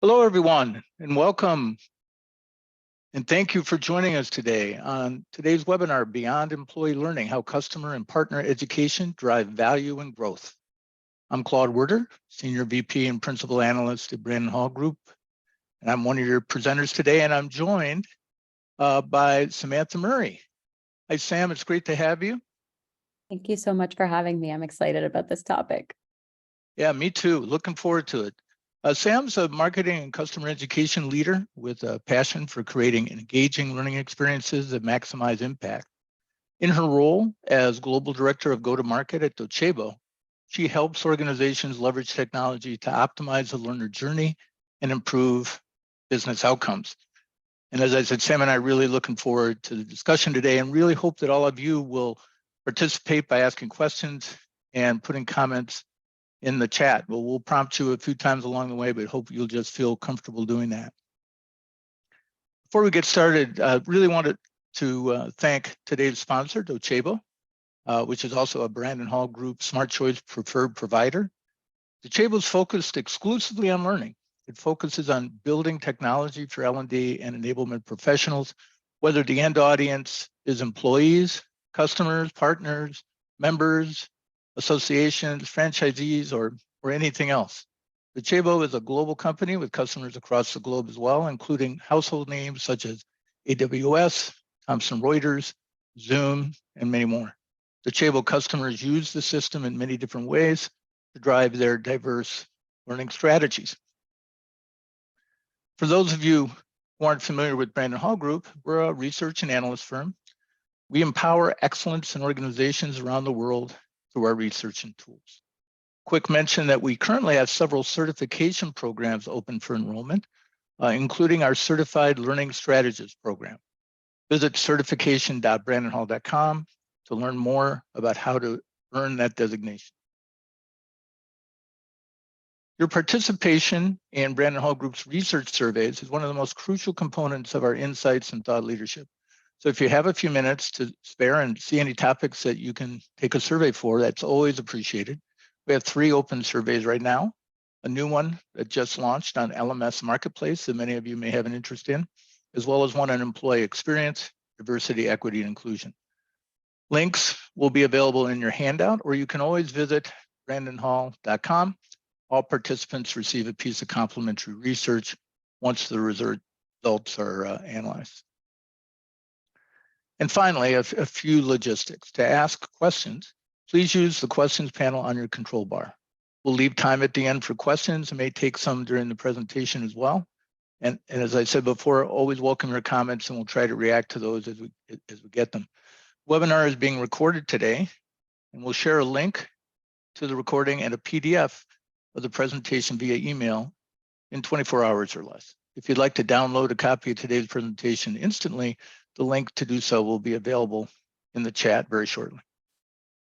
Hello, everyone, and welcome. And thank you for joining us today on today's webinar, Beyond Employee Learning, How Customer and Partner Education Drive Value and Growth. I'm Claude Werder, Senior VP and Principal Analyst at Brandon Hall Group, and I'm one of your presenters today, and I'm joined by Samantha Murray. Hi, Sam, it's great to have you. Thank you so much for having me. I'm excited about this topic. Yeah, me too. Looking forward to it. Sam's a marketing and customer education leader with a passion for creating engaging learning experiences that maximize impact. In her role as Global Director of Go-to-Market at Docebo, she helps organizations leverage technology to optimize the learner journey and improve business outcomes. And as I said, Sam and I are really looking forward to the discussion today and really hope that all of you will participate by asking questions and putting comments in the chat. Well, we'll prompt you a few times along the way, but hope you'll just feel comfortable doing that. Before we get started, I really wanted to thank today's sponsor, Docebo, which is also a Brandon Hall Group Smart Choice preferred provider. Docebo is focused exclusively on learning. It focuses on building technology for L&D and enablement professionals, whether the end audience is employees, customers, partners, members, associations, franchisees, or anything else. Docebo is a global company with customers across the globe as well, including household names such as AWS, Thomson Reuters, Zoom, and many more. Docebo customers use the system in many different ways to drive their diverse learning strategies. For those of you who aren't familiar with Brandon Hall Group, we're a research and analyst firm. We empower excellence in organizations around the world through our research and tools. Quick mention that we currently have several certification programs open for enrollment, including our Certified Learning Strategist program. Visit certification.brandonhall.com to learn more about how to earn that designation. Your participation in Brandon Hall Group's research surveys is one of the most crucial components of our insights and thought leadership. So if you have a few minutes to spare and see any topics that you can take a survey for, that's always appreciated. We have 3 open surveys right now, a new one that just launched on LMS Marketplace that many of you may have an interest in, as well as one on employee experience, diversity, equity, and inclusion. Links will be available in your handout, or you can always visit brandonhall.com. All participants receive a piece of complimentary research once the results are analyzed. And finally, a few logistics. To ask questions, please use the questions panel on your control bar. We'll leave time at the end for questions and may take some during the presentation as well. And as I said before, always welcome your comments and we'll try to react to those as we get them. Webinar is being recorded today and we'll share a link to the recording and a PDF of the presentation via email in 24 hours or less. If you'd like to download a copy of today's presentation instantly, the link to do so will be available in the chat very shortly.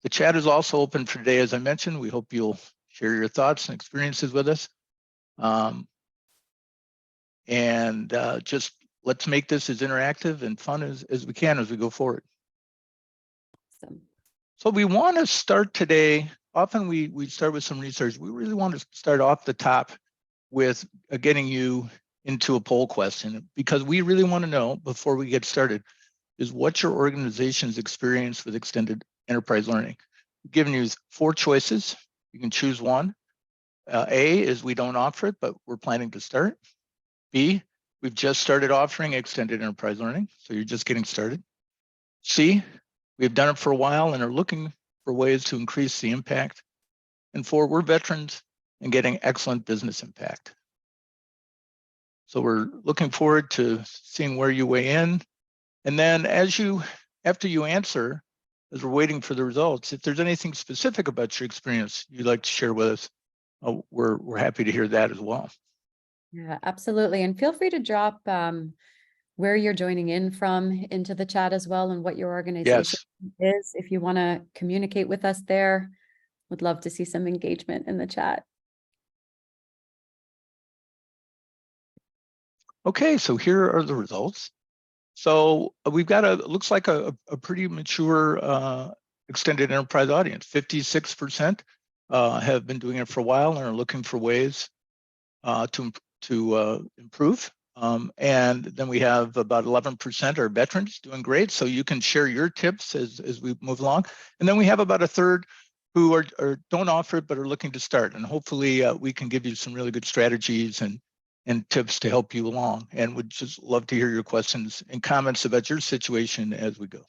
The chat is also open for today, as I mentioned. We hope you'll share your thoughts and experiences with us. Just let's make this as interactive and fun as we can as we go forward. Awesome. So we want to start today. Often we start with some research. We really want to start off the top with getting you into a poll question, because we really want to know before we get started is what's your organization's experience with extended enterprise learning. We've given you 4 choices. You can choose one. A is we don't offer it, but we're planning to start. B, we've just started offering extended enterprise learning, so you're just getting started. C, we've done it for a while and are looking for ways to increase the impact. And 4, we're veterans and getting excellent business impact. So we're looking forward to seeing where you weigh in. And then after you answer, as we're waiting for the results, if there's anything specific about your experience you'd like to share with us, we're happy to hear that as well. Yeah, absolutely. And feel free to drop where you're joining in from into the chat as well and what your organization is. If you want to communicate with us there, would love to see some engagement in the chat. Okay, so here are the results. So we've got looks like a pretty mature extended enterprise audience. 56% have been doing it for a while and are looking for ways to to improve. And then we have about 11% are veterans doing great. So you can share your tips as we move along. And then we have about a third who are don't offer it, but are looking to start. And hopefully we can give you some really good strategies and tips to help you along. And would just love to hear your questions and comments about your situation as we go.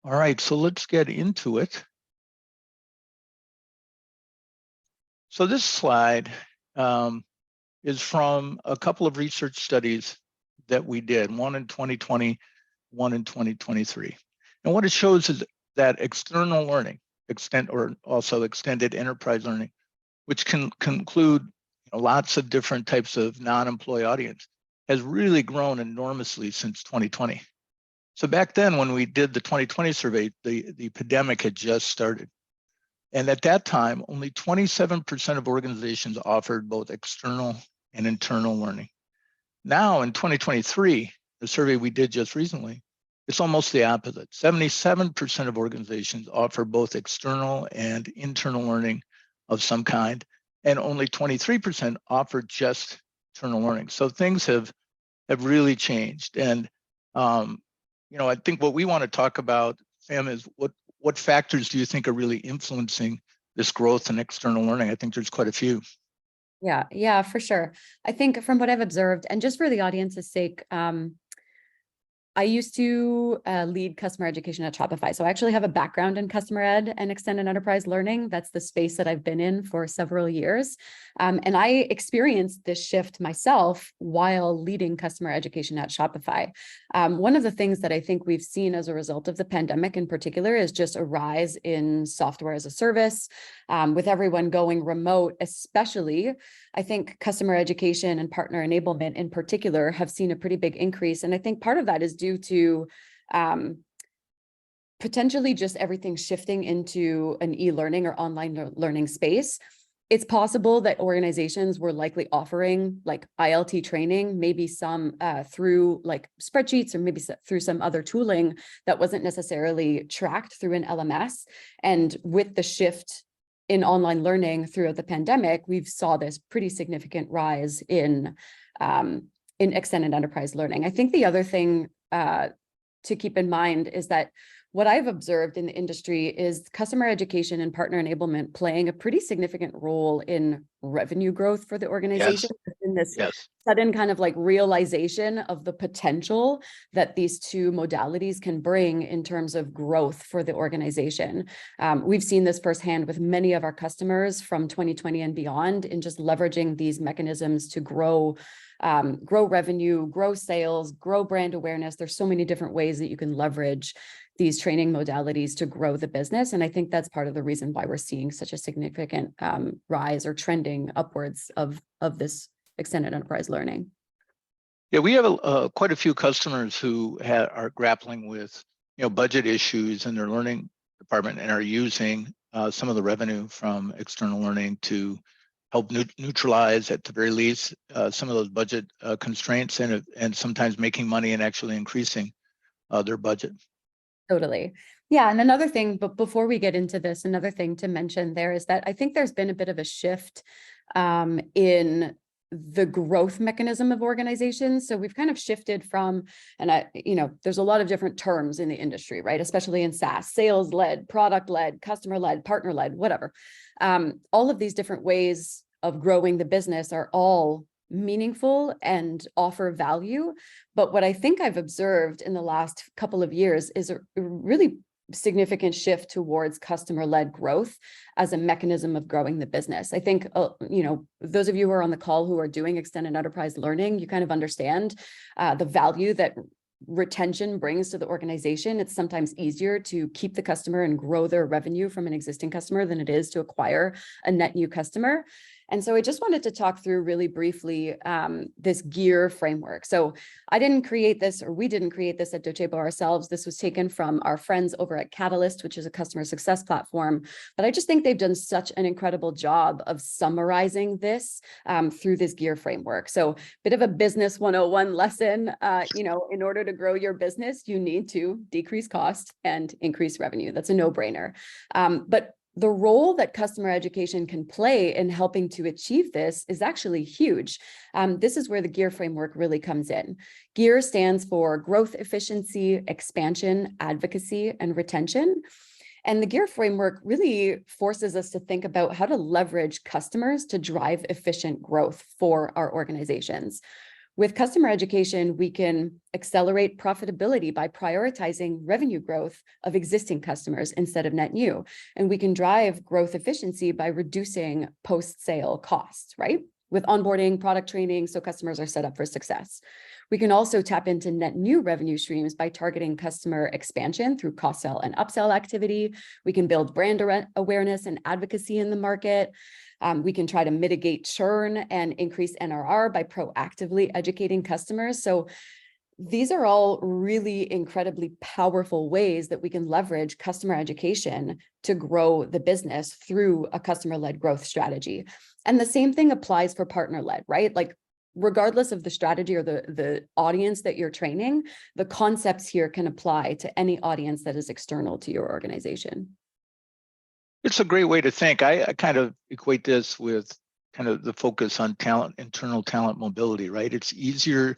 All right, so let's get into it. So this slide is from a couple of research studies that we did, one in 2020, one in 2023. And what it shows is that external learning, extended enterprise learning, which can include lots of different types of non-employee audience, has really grown enormously since 2020. So back then when we did the 2020 survey, the pandemic had just started. And at that time, only 27% of organizations offered both external and internal learning. Now in 2023, the survey we did just recently, it's almost the opposite. 77% of organizations offer both external and internal learning of some kind, and only 23% offer just internal learning. So things have really changed. And I think what we want to talk about, Sam, is what factors do you think are really influencing this growth in external learning? I think there's quite a few. Yeah, for sure. I think from what I've observed, and just for the audience's sake, I used to lead customer education at Shopify. So I actually have a background in customer ed and extended enterprise learning. That's the space that I've been in for several years. And I experienced this shift myself while leading customer education at Shopify. One of the things that I think we've seen as a result of the pandemic in particular is just a rise in software as a service. With everyone going remote, especially, I think customer education and partner enablement in particular have seen a pretty big increase. And I think part of that is due to potentially just everything shifting into an e-learning or online learning space. It's possible that organizations were likely offering like ILT training, maybe some through like spreadsheets or maybe through some other tooling that wasn't necessarily tracked through an LMS. And with the shift in online learning throughout the pandemic, we've saw this pretty significant rise in extended enterprise learning. I think the other thing to keep in mind is that what I've observed in the industry is customer education and partner enablement playing a pretty significant role in revenue growth for the organization. Yes. In this Yes. sudden kind of like realization of the potential that these two modalities can bring in terms of growth for the organization. We've seen this firsthand with many of our customers from 2020 and beyond in just leveraging these mechanisms to grow revenue, grow sales, grow brand awareness. There's so many different ways that you can leverage these training modalities to grow the business. And I think that's part of the reason why we're seeing such a significant rise or trending upwards of this extended enterprise learning. Yeah, we have quite a few customers who are grappling with budget issues in their learning department and are using some of the revenue from external learning to help neutralize, at the very least, some of those budget constraints and sometimes making money and actually increasing their budget. Totally. Yeah. And another thing, but before we get into this, another thing to mention there is that I think there's been a bit of a shift in the growth mechanism of organizations. So we've kind of shifted from, and there's a lot of different terms in the industry, right? Especially in SaaS, sales-led, product-led, customer-led, partner-led, whatever. All of these different ways of growing the business are all meaningful and offer value. But what I think I've observed in the last couple of years is a really significant shift towards customer-led growth as a mechanism of growing the business. I think, those of you who are on the call who are doing extended enterprise learning, you kind of understand the value that retention brings to the organization. It's sometimes easier to keep the customer and grow their revenue from an existing customer than it is to acquire a net new customer. And so I just wanted to talk through really briefly this GEAR framework. So I didn't create this, or we didn't create this at Docebo ourselves. This was taken from our friends over at Catalyst, which is a customer success platform. But I just think they've done such an incredible job of summarizing this through this GEAR framework. So bit of a business 101 lesson, in order to grow your business, you need to decrease cost and increase revenue. That's a no-brainer. But the role that customer education can play in helping to achieve this is actually huge. This is where the GEAR framework really comes in. GEAR stands for growth, efficiency, expansion, advocacy, and retention. And the GEAR framework really forces us to think about how to leverage customers to drive efficient growth for our organizations. With customer education, we can accelerate profitability by prioritizing revenue growth of existing customers instead of net new. And we can drive growth efficiency by reducing post-sale costs, right? With onboarding, product training, so customers are set up for success. We can also tap into net new revenue streams by targeting customer expansion through cross-sell and upsell activity. We can build brand awareness and advocacy in the market. We can try to mitigate churn and increase NRR by proactively educating customers. So these are all really incredibly powerful ways that we can leverage customer education to grow the business through a customer-led growth strategy. And the same thing applies for partner-led, right? Like, regardless of the strategy or the audience that you're training, the concepts here can apply to any audience that is external to your organization. It's a great way to think. I kind of equate this with kind of the focus on talent, internal talent mobility, right? It's easier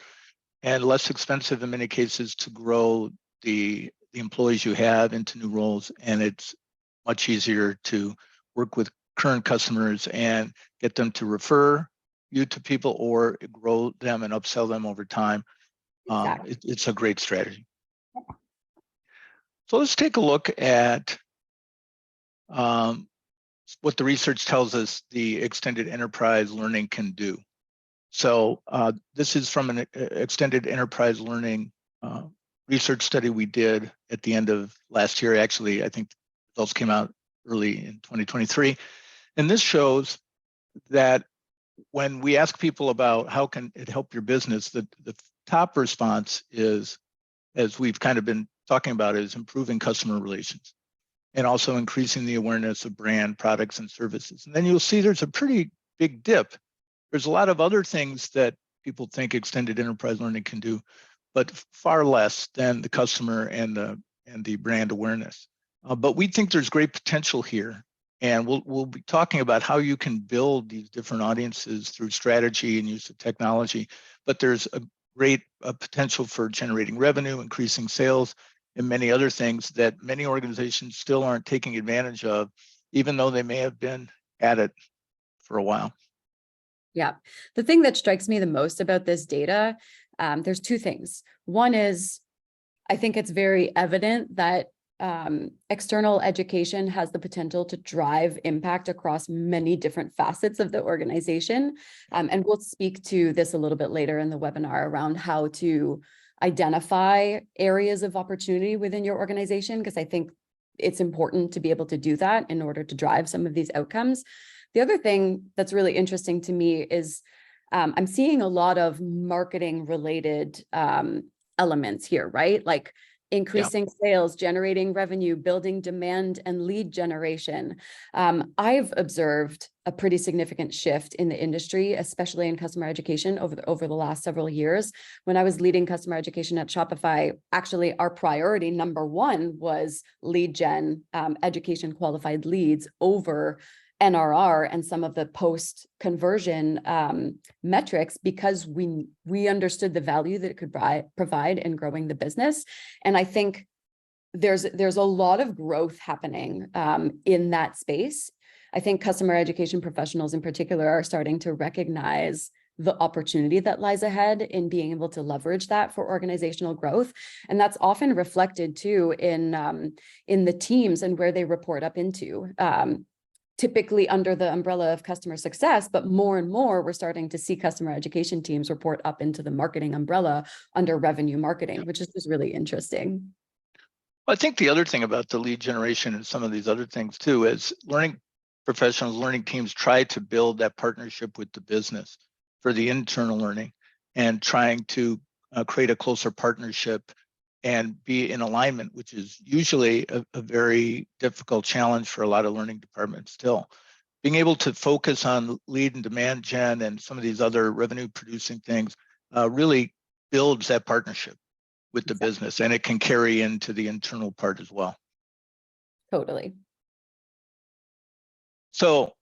and less expensive in many cases to grow the employees you have into new roles. And it's much easier to work with current customers and get them to refer you to people or grow them and upsell them over time. Exactly. It's a great strategy. So let's take a look at what the research tells us the extended enterprise learning can do. So this is from an extended enterprise learning research study we did at the end of last year. Actually, I think the results came out early in 2023. And this shows that when we ask people about how can it help your business, the top response is, as we've kind of been talking about, is improving customer relations and also increasing the awareness of brand, products, and services. And then you'll see there's a pretty big dip. There's a lot of other things that people think extended enterprise learning can do, but far less than the customer and the brand awareness. But we think there's great potential here. And we'll be talking about how you can build these different audiences through strategy and use of technology. But there's a great potential for generating revenue, increasing sales, and many other things that many organizations still aren't taking advantage of, even though they may have been at it for a while. Yeah. The thing that strikes me the most about this data, there's two things. One is, I think it's very evident that external education has the potential to drive impact across many different facets of the organization. And we'll speak to this a little bit later in the webinar around how to identify areas of opportunity within your organization, because I think it's important to be able to do that in order to drive some of these outcomes. The other thing that's really interesting to me is I'm seeing a lot of marketing related elements here, right? Like increasing sales, generating revenue, building demand and lead generation. I've observed a pretty significant shift in the industry, especially in customer education over the last several years. When I was leading customer education at Shopify, actually our priority number one was lead gen, education qualified leads over NRR and some of the post-conversion metrics, because we understood the value that it could provide in growing the business. And I think there's a lot of growth happening in that space. I think customer education professionals in particular are starting to recognize the opportunity that lies ahead in being able to leverage that for organizational growth. And that's often reflected too in the teams and where they report up into. Typically under the umbrella of customer success, but more and more, we're starting to see customer education teams report up into the marketing umbrella under revenue marketing, which is just really interesting. Well, I think the other thing about the lead generation and some of these other things too is learning professionals, learning teams try to build that partnership with the business for the internal learning and trying to create a closer partnership and be in alignment, which is usually a very difficult challenge for a lot of learning departments still. Being able to focus on lead and demand gen and some of these other revenue producing things really builds that partnership with the business, and it can carry into the internal part as well. Totally. So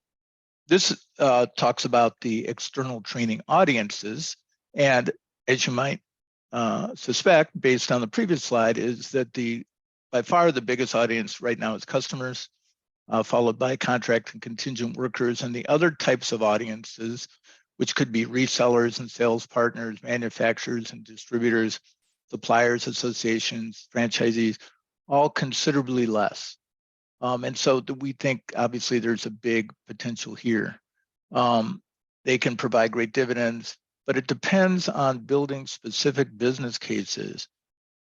this talks about the external training audiences. And as you might suspect, based on the previous slide, is that by far the biggest audience right now is customers, followed by contract and contingent workers, and the other types of audiences, which could be resellers and sales partners, manufacturers and distributors, suppliers, associations, franchisees, all considerably less. And so we think obviously there's a big potential here. They can provide great dividends, but it depends on building specific business cases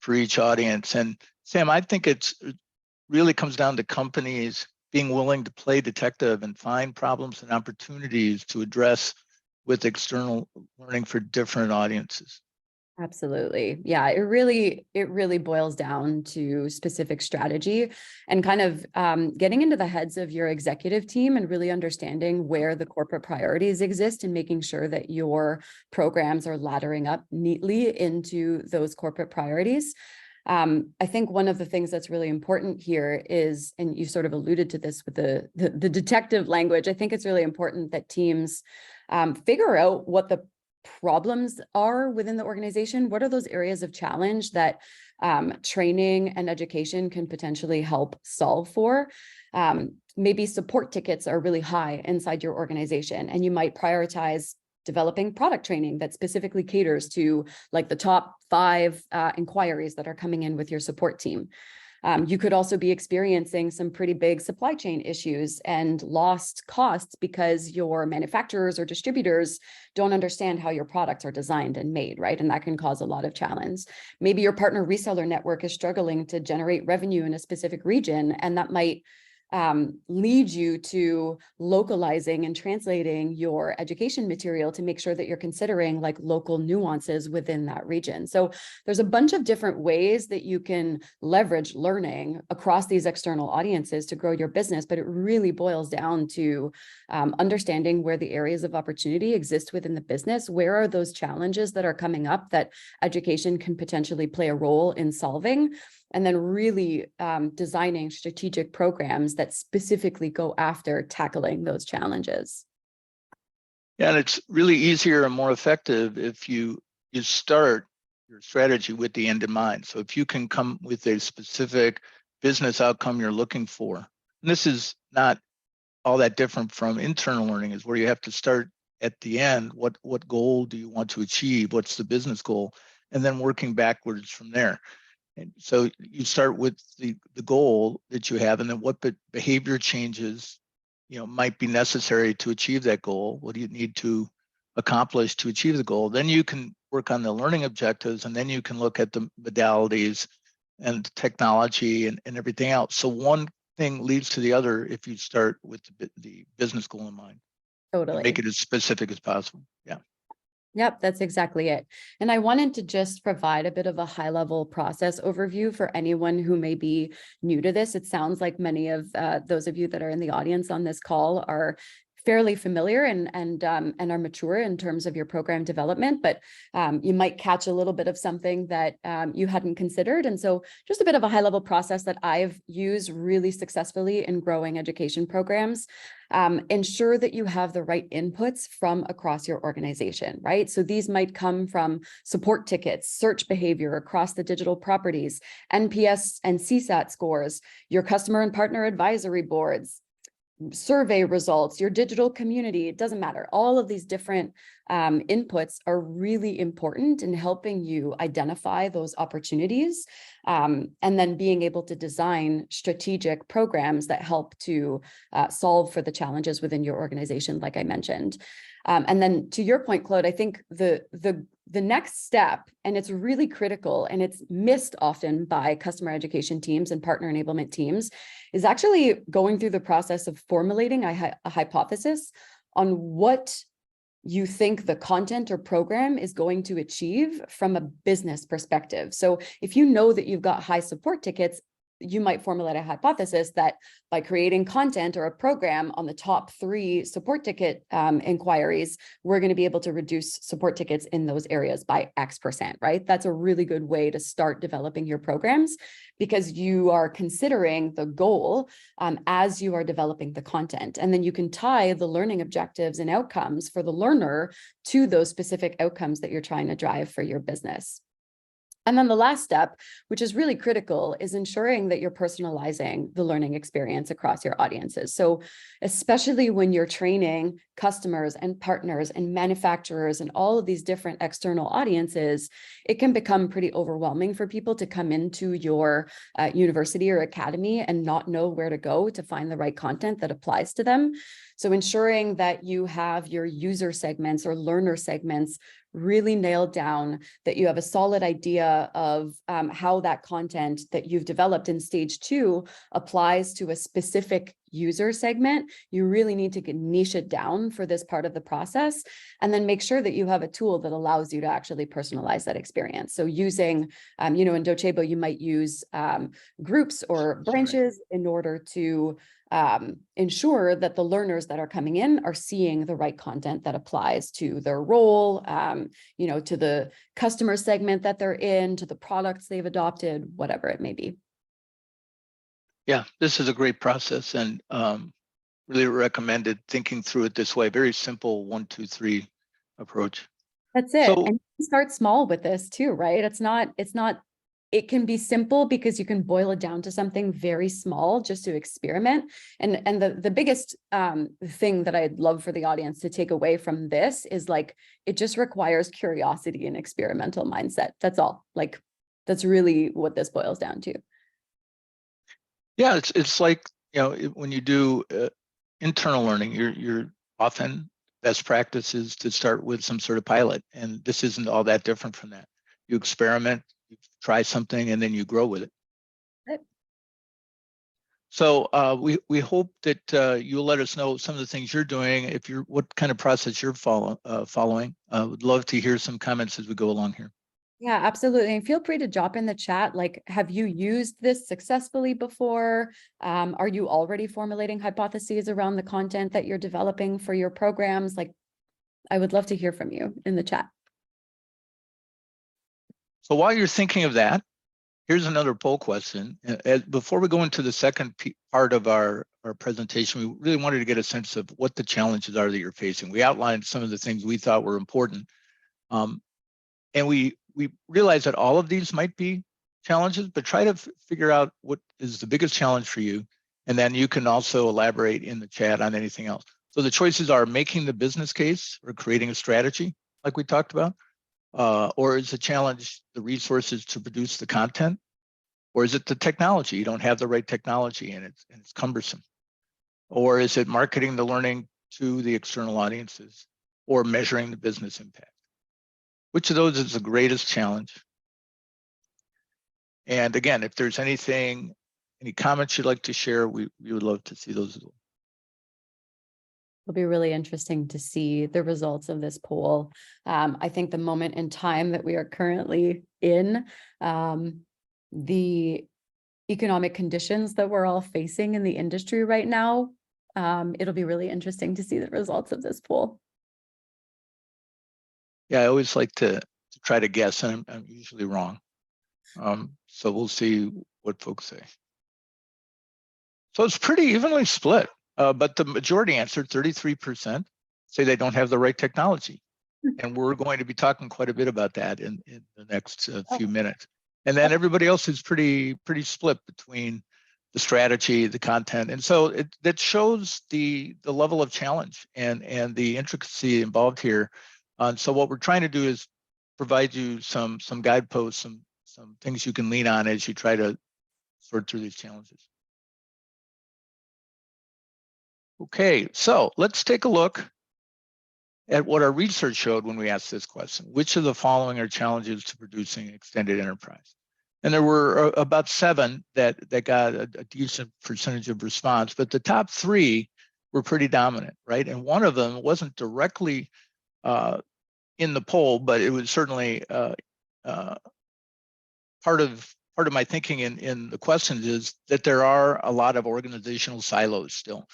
for each audience. And Sam, I think it really comes down to companies being willing to play detective and find problems and opportunities to address with external learning for different audiences. Absolutely. Yeah, it really boils down to specific strategy and kind of getting into the heads of your executive team and really understanding where the corporate priorities exist and making sure that your programs are laddering up neatly into those corporate priorities. I think one of the things that's really important here is, and you sort of alluded to this with the detective language, I think it's really important that teams figure out what the problems are within the organization. What are those areas of challenge that training and education can potentially help solve for? Maybe support tickets are really high inside your organization, and you might prioritize developing product training that specifically caters to like the top 5 inquiries that are coming in with your support team. You could also be experiencing some pretty big supply chain issues and lost costs because your manufacturers or distributors don't understand how your products are designed and made, right? And that can cause a lot of challenge. Maybe your partner reseller network is struggling to generate revenue in a specific region, and that might lead you to localizing and translating your education material to make sure that you're considering like local nuances within that region. So there's a bunch of different ways that you can leverage learning across these external audiences to grow your business, but it really boils down to understanding where the areas of opportunity exist within the business. Where are those challenges that are coming up that education can potentially play a role in solving? And then really designing strategic programs that specifically go after tackling those challenges. Yeah, and it's really easier and more effective if you start your strategy with the end in mind. So if you can come with a specific business outcome you're looking for, and this is not all that different from internal learning, is where you have to start at the end. What goal do you want to achieve? What's the business goal? And then working backwards from there. And so you start with the goal that you have, and then what behavior changes, might be necessary to achieve that goal. What do you need to accomplish to achieve the goal? Then you can work on the learning objectives, and then you can look at the modalities and technology and everything else. So one thing leads to the other if you start with the business goal in mind. Totally. And make it as specific as possible. Yeah. Yep, that's exactly it. And I wanted to just provide a bit of a high-level process overview for anyone who may be new to this. It sounds like many of those of you that are in the audience on this call are fairly familiar and are mature in terms of your program development, but you might catch a little bit of something that you hadn't considered. And so just a bit of a high-level process that I've used really successfully in growing education programs. Ensure that you have the right inputs from across your organization, right? So these might come from support tickets, search behavior across the digital properties, NPS and CSAT scores, your customer and partner advisory boards, survey results, your digital community. It doesn't matter. All of these different inputs are really important in helping you identify those opportunities, and then being able to design strategic programs that help to solve for the challenges within your organization, like I mentioned. And then to your point, Claude, I think the next step, and it's really critical and it's missed often by customer education teams and partner enablement teams, is actually going through the process of formulating a hypothesis on what you think the content or program is going to achieve from a business perspective. So if you know that you've got high support tickets, you might formulate a hypothesis that by creating content or a program on the top 3 support ticket inquiries, we're going to be able to reduce support tickets in those areas by X%, right? That's a really good way to start developing your programs, because you are considering the goal as you are developing the content. And then you can tie the learning objectives and outcomes for the learner to those specific outcomes that you're trying to drive for your business. And then the last step, which is really critical, is ensuring that you're personalizing the learning experience across your audiences. So especially when you're training customers and partners and manufacturers and all of these different external audiences, it can become pretty overwhelming for people to come into your university or academy and not know where to go to find the right content that applies to them. So ensuring that you have your user segments or learner segments really nailed down, that you have a solid idea of how that content that you've developed in stage 2 applies to a specific user segment. You really need to niche it down for this part of the process, and then make sure that you have a tool that allows you to actually personalize that experience. So using, in Docebo, you might use groups or branches in order to ensure that the learners that are coming in are seeing the right content that applies to their role, to the customer segment that they're in, to the products they've adopted, whatever it may be. Yeah, this is a great process, and really recommended thinking through it this way. Very simple 1, 2, 3 approach. That's it. So, And you can start small with this too, right? It can be simple because you can boil it down to something very small just to experiment. And the biggest thing that I'd love for the audience to take away from this is, like, it just requires curiosity and experimental mindset. That's all. Like, that's really what this boils down to. yeah, it's like, when you do internal learning, you're often best practices to start with some sort of pilot, and this isn't all that different from that. You experiment, you try something, and then you grow with it. Right. So we hope that you'll let us know some of the things you're doing, what kind of process you're following. Would love to hear some comments as we go along here. Yeah, absolutely. And feel free to drop in the chat. Like, have you used this successfully before? Are you already formulating hypotheses around the content that you're developing for your programs? Like, I would love to hear from you in the chat. So while you're thinking of that, here's another poll question. Before we go into the second part of our presentation, we really wanted to get a sense of what the challenges are that you're facing. We outlined some of the things we thought were important. And we realize that all of these might be challenges, but try to figure out what is the biggest challenge for you. And then you can also elaborate in the chat on anything else. So the choices are making the business case or creating a strategy, like we talked about, or is the challenge the resources to produce the content? Or is it the technology? You don't have the right technology and it's cumbersome. Or is it marketing the learning to the external audiences or measuring the business impact? Which of those is the greatest challenge? And again, if there's any comments you'd like to share, we would love to see those as well. It'll be really interesting to see the results of this poll. I think the moment in time that we are currently in, the economic conditions that we're all facing in the industry right now, it'll be really interesting to see the results of this poll. Yeah, I always like to try to guess, and I'm usually wrong. So we'll see what folks say. So it's pretty evenly split, but the majority answered, 33%, say they don't have the right technology. And we're going to be talking quite a bit about that in the next few minutes. And then everybody else is pretty split between the strategy, the content. And so that shows the level of challenge and the intricacy involved here. So what we're trying to do is provide you some guideposts, some things you can lean on as you try to sort through these challenges. Okay, so let's take a look at what our research showed when we asked this question. Which of the following are challenges to producing extended enterprise? And there were about 7 that got a decent percentage of response, but the top 3 were pretty dominant, right? And one of them wasn't directly in the poll, but it was certainly part of part of my thinking in the questions is that there are a lot of organizational silos still,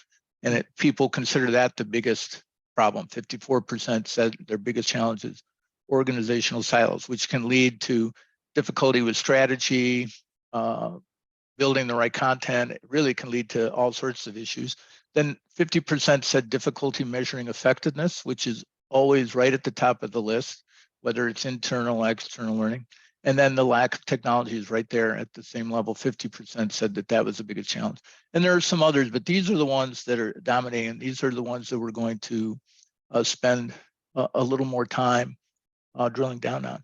and people consider that the biggest problem. 54% said their biggest challenge is organizational silos, which can lead to difficulty with strategy, building the right content. It really can lead to all sorts of issues. Then 50% said difficulty measuring effectiveness, which is always right at the top of the list, whether it's internal, external learning. And then the lack of technology is right there at the same level. 50% said that that was the biggest challenge. And there are some others, but these are the ones that are dominating. These are the ones that we're going to spend a little more time drilling down on.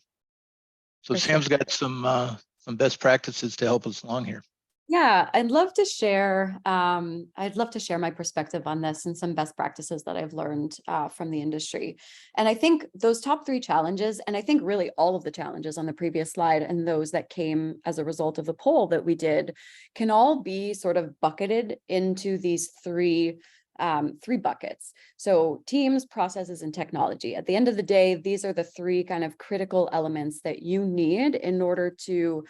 So Sam's got some best practices to help us along here. Yeah, I'd love to share. I'd love to share my perspective on this and some best practices that I've learned from the industry. And I think those top 3 challenges, and I think really all of the challenges on the previous slide and those that came as a result of the poll that we did, can all be sort of bucketed into these three buckets. So teams, processes, and technology. At the end of the day, these are the 3 kind of critical elements that you need in order to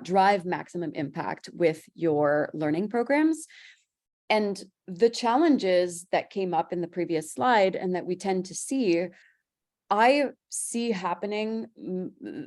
drive maximum impact with your learning programs. And the challenges that came up in the previous slide and that we tend to see, I see happening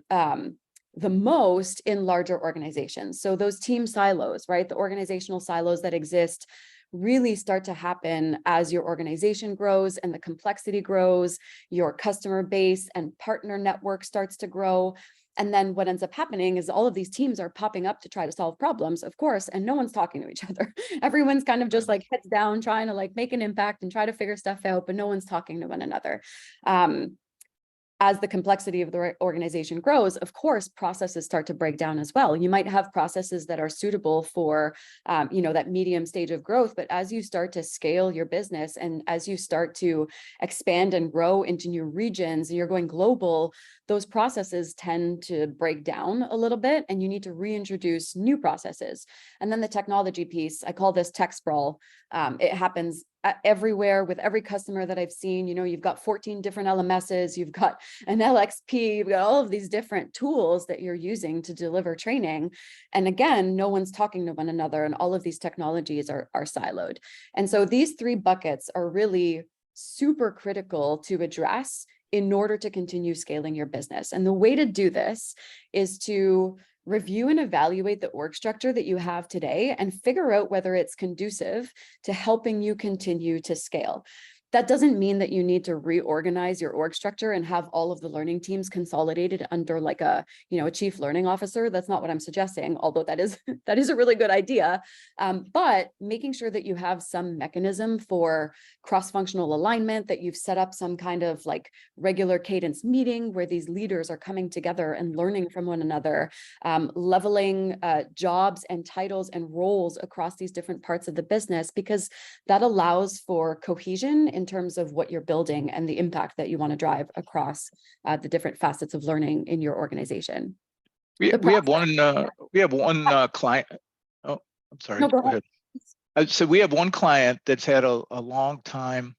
the most in larger organizations. So those team silos, right? The organizational silos that exist really start to happen as your organization grows and the complexity grows, your customer base and partner network starts to grow. And then what ends up happening is all of these teams are popping up to try to solve problems, of course, and no one's talking to each other. Everyone's kind of just like heads down, trying to like make an impact and try to figure stuff out, but no one's talking to one another. As the complexity of the organization grows, of course, processes start to break down as well. You might have processes that are suitable for, that medium stage of growth, but as you start to scale your business and as you start to expand and grow into new regions and you're going global, those processes tend to break down a little bit and you need to reintroduce new processes. And then the technology piece, I call this tech sprawl. It happens everywhere with every customer that I've seen. You've got 14 different LMSs, you've got an LXP, you've got all of these different tools that you're using to deliver training. And again, no one's talking to one another and all of these technologies are siloed. And so these 3 buckets are really super critical to address in order to continue scaling your business. And the way to do this is to review and evaluate the org structure that you have today and figure out whether it's conducive to helping you continue to scale. That doesn't mean that you need to reorganize your org structure and have all of the learning teams consolidated under like a chief learning officer. That's not what I'm suggesting, although that is a really good idea. But making sure that you have some mechanism for cross-functional alignment, that you've set up some kind of like regular cadence meeting where these leaders are coming together and learning from one another, leveling jobs and titles and roles across these different parts of the business, because that allows for cohesion in terms of what you're building and the impact that you want to drive across the different facets of learning in your organization. We have one client. Oh, I'm sorry. No, go ahead. So we have one client that's had a long time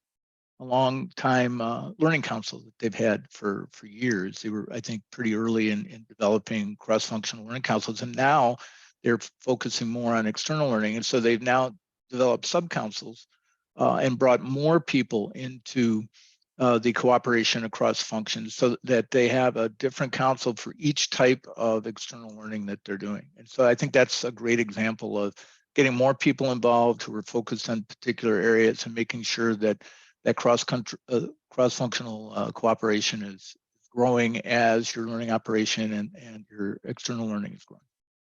learning council that they've had for years. They were, I think, pretty early in developing cross-functional learning councils, and now they're focusing more on external learning. And so they've now developed sub-councils and brought more people into the cooperation across functions so that they have a different council for each type of external learning that they're doing. And so I think that's a great example of getting more people involved who are focused on particular areas and making sure that cross-functional cooperation is growing as your learning operation and your external learning is growing.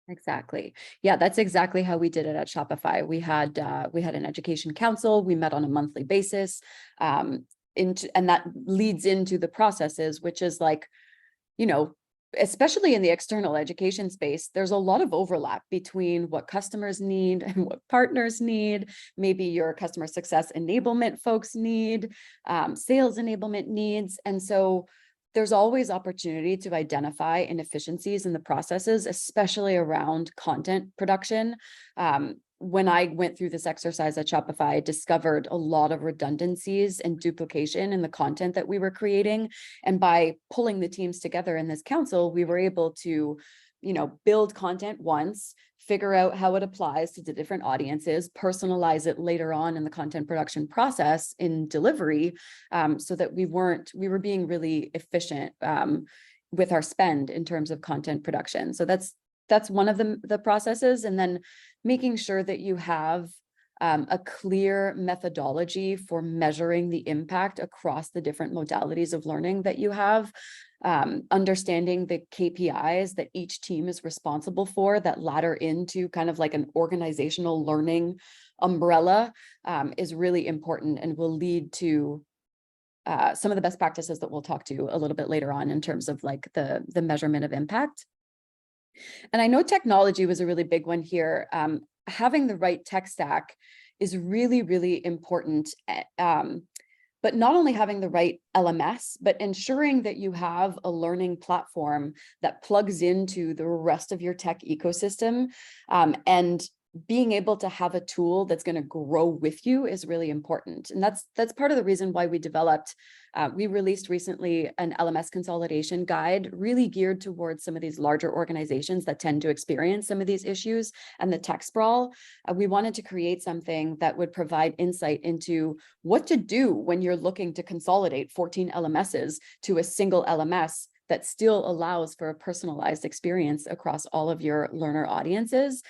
Exactly. Yeah, that's exactly how we did it at Shopify. We had an education council. We met on a monthly basis, and that leads into the processes, which is like, especially in the external education space, there's a lot of overlap between what customers need and what partners need. Maybe your customer success enablement folks need, sales enablement needs, and so there's always opportunity to identify inefficiencies in the processes, especially around content production. When I went through this exercise at Shopify, I discovered a lot of redundancies and duplication in the content that we were creating. And by pulling the teams together in this council, we were able to build content once, figure out how it applies to the different audiences, personalize it later on in the content production process in delivery, so that we were being really efficient with our spend in terms of content production. So that's one of the processes. And then making sure that you have a clear methodology for measuring the impact across the different modalities of learning that you have. Understanding the KPIs that each team is responsible for that ladder into kind of like an organizational learning umbrella is really important, and will lead to some of the best practices that we'll talk to a little bit later on in terms of like the measurement of impact. And I know technology was a really big one here. Having the right tech stack is really, really important. But not only having the right LMS, but ensuring that you have a learning platform that plugs into the rest of your tech ecosystem, and being able to have a tool that's going to grow with you is really important. And that's part of the reason why we released recently an LMS consolidation guide, really geared towards some of these larger organizations that tend to experience some of these issues and the tech sprawl. We wanted to create something that would provide insight into what to do when you're looking to consolidate 14 LMSs to a single LMS that still allows for a personalized experience across all of your learner audiences.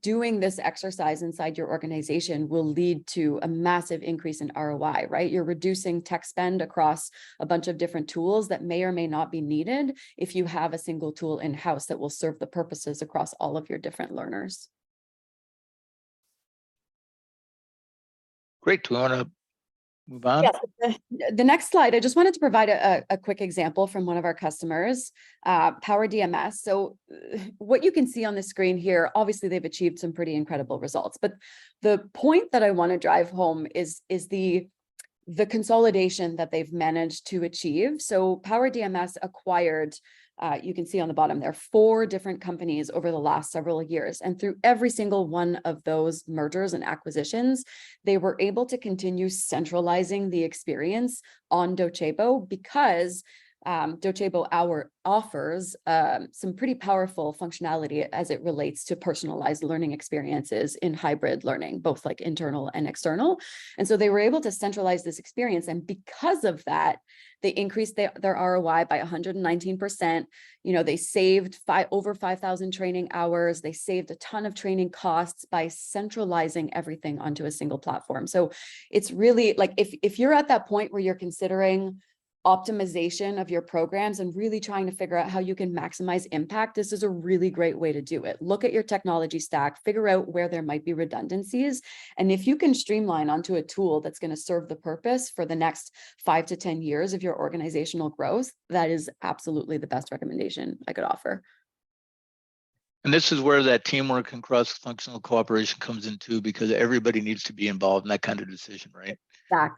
Doing this exercise inside your organization will lead to a massive increase in ROI, right? You're reducing tech spend across a bunch of different tools that may or may not be needed if you have a single tool in-house that will serve the purposes across all of your different learners. Great. Do we want to move on? Yes. The next slide, I just wanted to provide a quick example from one of our customers, Power DMS. So what you can see on the screen here, obviously they've achieved some pretty incredible results, but the point that I want to drive home is the consolidation that they've managed to achieve. So Power DMS acquired, you can see on the bottom there, 4 different companies over the last several years. And through every single one of those mergers and acquisitions, they were able to continue centralizing the experience on Docebo, because Docebo offers some pretty powerful functionality as it relates to personalized learning experiences in hybrid learning, both like internal and external. And so they were able to centralize this experience. And because of that, they increased their ROI by 119%. They saved over 5,000 training hours. They saved a ton of training costs by centralizing everything onto a single platform. So it's really like, if you're at that point where you're considering optimization of your programs and really trying to figure out how you can maximize impact, this is a really great way to do it. Look at your technology stack, figure out where there might be redundancies. And if you can streamline onto a tool that's going to serve the purpose for the next 5 to 10 years of your organizational growth, that is absolutely the best recommendation I could offer. And this is where that teamwork and cross-functional cooperation comes in too, because everybody needs to be involved in that kind of decision, right?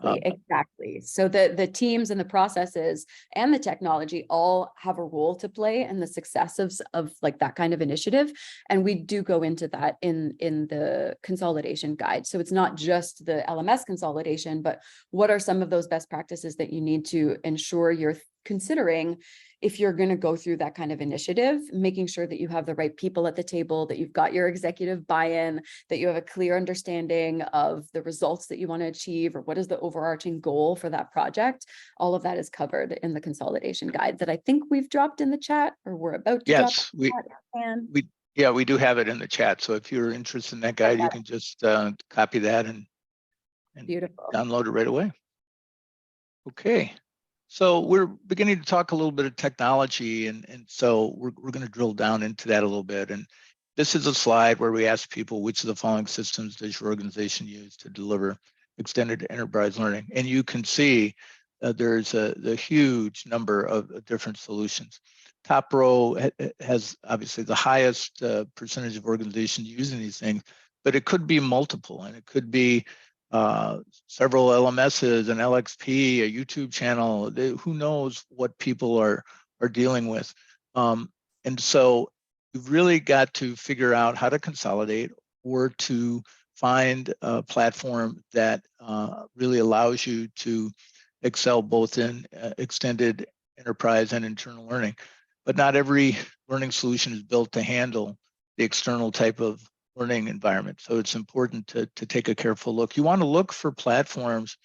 Exactly. So the teams and the processes and the technology all have a role to play in the success of like that kind of initiative. And we do go into that in the consolidation guide. So it's not just the LMS consolidation, but what are some of those best practices that you need to ensure you're considering if you're going to go through that kind of initiative, making sure that you have the right people at the table, that you've got your executive buy-in, that you have a clear understanding of the results that you want to achieve, or what is the overarching goal for that project. All of that is covered in the consolidation guide that I think we've dropped in the chat, or we're about to drop. Yes, we do have it in the chat. So if you're interested in that guide, you can just copy that and Beautiful. Download it right away. Okay. So we're beginning to talk a little bit of technology, and so we're going to drill down into that a little bit. And this is a slide where we ask people, which of the following systems does your organization use to deliver extended enterprise learning? And you can see there's a huge number of different solutions. Top row has obviously the highest percentage of organizations using these things, but it could be multiple, and it could be several LMSs, an LXP, a YouTube channel. Who knows what people are dealing with? And so you've really got to figure out how to consolidate, or to find a platform that really allows you to excel both in extended enterprise and internal learning. but not every learning solution is built to handle the external type of learning environment. So it's important to take a careful look. You want to look for platforms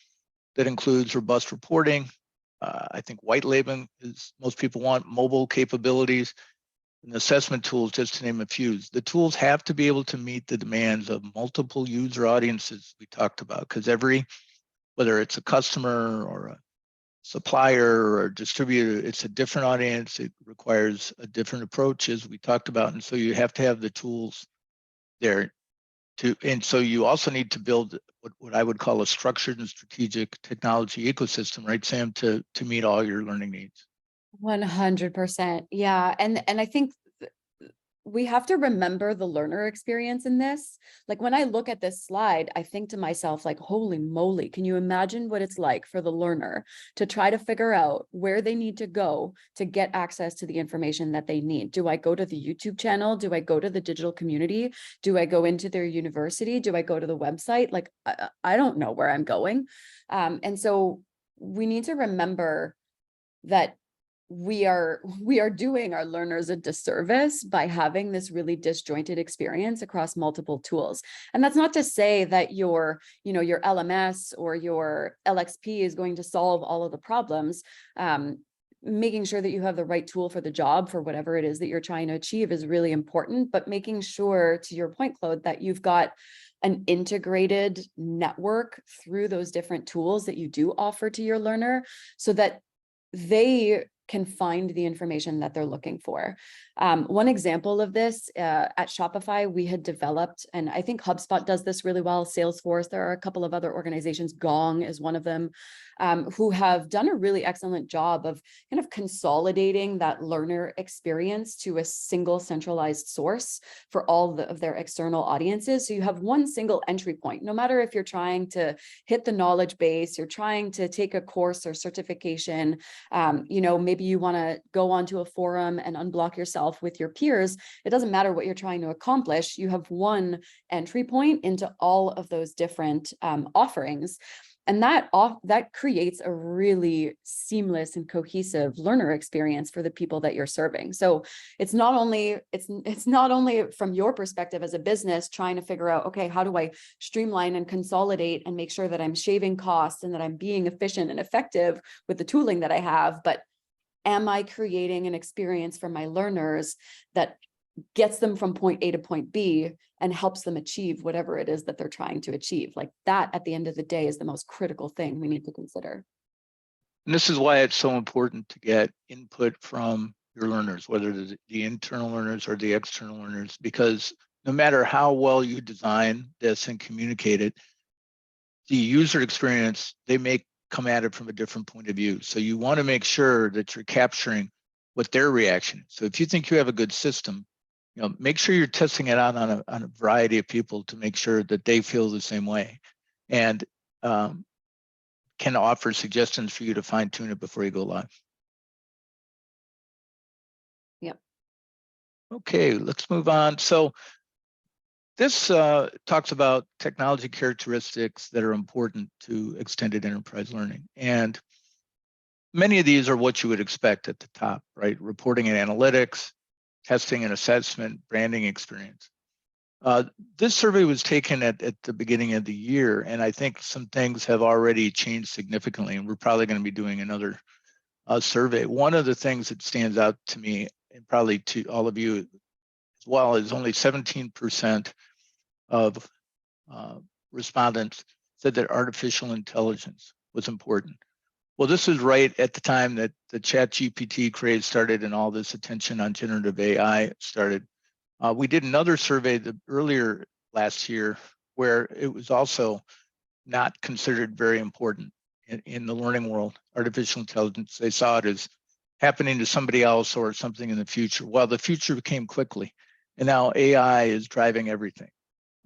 that includes robust reporting. I think white labeling is, most people want mobile capabilities and assessment tools, just to name a few. The tools have to be able to meet the demands of multiple user audiences we talked about, because whether it's a customer or a supplier or a distributor, it's a different audience. It requires a different approach, as we talked about. And so you have to have the tools there and so you also need to build what I would call a structured and strategic technology ecosystem, right, Sam, to meet all your learning needs. 100%. Yeah. And I think we have to remember the learner experience in this. Like when I look at this slide, I think to myself, like, holy moly, can you imagine what it's like for the learner to try to figure out where they need to go to get access to the information that they need? Do I go to the YouTube channel? Do I go to the digital community? Do I go into their university? Do I go to the website? Like, I don't know where I'm going. And so we need to remember that we are doing our learners a disservice by having this really disjointed experience across multiple tools. And that's not to say that your LMS or your LXP is going to solve all of the problems. Making sure that you have the right tool for the job for whatever it is that you're trying to achieve is really important, but making sure, to your point, Claude, that you've got an integrated network through those different tools that you do offer to your learner so that they can find the information that they're looking for. One example of this, at Shopify, we had developed, and I think HubSpot does this really well, Salesforce, there are a couple of other organizations, Gong is one of them, who have done a really excellent job of kind of consolidating that learner experience to a single centralized source for all of their external audiences. So you have one single entry point, no matter if you're trying to hit the knowledge base, you're trying to take a course or certification, maybe you want to go onto a forum and unblock yourself with your peers. It doesn't matter what you're trying to accomplish. You have one entry point into all of those different offerings. And that creates a really seamless and cohesive learner experience for the people that you're serving. So it's not only from your perspective as a business trying to figure out, okay, how do I streamline and consolidate and make sure that I'm shaving costs and that I'm being efficient and effective with the tooling that I have, but am I creating an experience for my learners that gets them from point A to point B and helps them achieve whatever it is that they're trying to achieve? Like that, at the end of the day, is the most critical thing we need to consider. And this is why it's so important to get input from your learners, whether the internal learners or the external learners, because no matter how well you design this and communicate it, the user experience, they may come at it from a different point of view. So you want to make sure that you're capturing what their reaction is. So if you think you have a good system, make sure you're testing it out on a variety of people to make sure that they feel the same way, and can offer suggestions for you to fine tune it before you go live. Yep. Okay, let's move on. So this talks about technology characteristics that are important to extended enterprise learning. And many of these are what you would expect at the top, right? Reporting and analytics, testing and assessment, branding experience. This survey was taken at the beginning of the year, and I think some things have already changed significantly, and we're probably going to be doing another survey. One of the things that stands out to me, and probably to all of you as well, is only 17% of respondents said that artificial intelligence was important. Well, this is right at the time that the ChatGPT craze started and all this attention on generative AI started. We did another survey earlier last year where it was also not considered very important in the learning world, artificial intelligence. They saw it as happening to somebody else or something in the future. Well, the future came quickly, and now AI is driving everything.